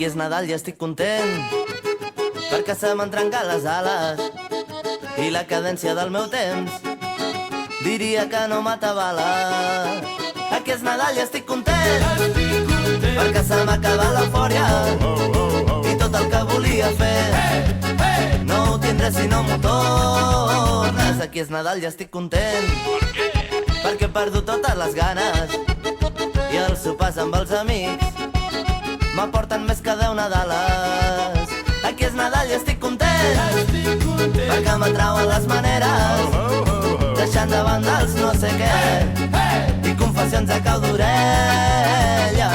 és Nadal i estic content perquè se m'han trencat les ales i la cadència del meu temps diria que no m'atabala. Aquí és Nadal i estic content perquè se m'ha acabat l'eufòria i tot el que volia fer no ho tindré si no m'ho tornes. Aquí és Nadal i estic content perquè he perdut totes les ganes i els sopars amb els amics m'aporten més que 10 Nadales. Aquí és Nadal i estic content perquè m'atrauen les maneres deixant de banda els no sé què i confessions a cau d'orella.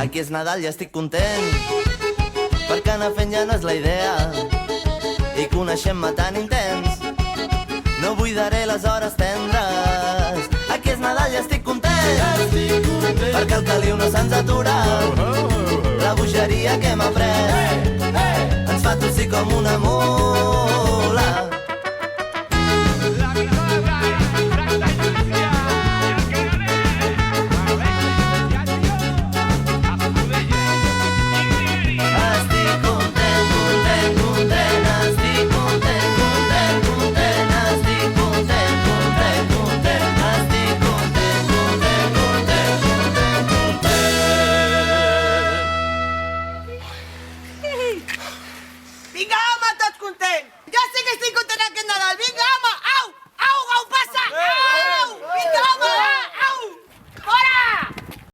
Aquí és Nadal i estic content perquè anar fent ja no és la idea i coneixent-me tan intens no buidaré les hores tendres. Aquí és Nadal i estic content perquè el caliu no se'ns atura, la bogeria que hem après ens fa tossir com una mula. Vinga, home, tots contents! Jo sí que estic content aquest Nadal, vinga!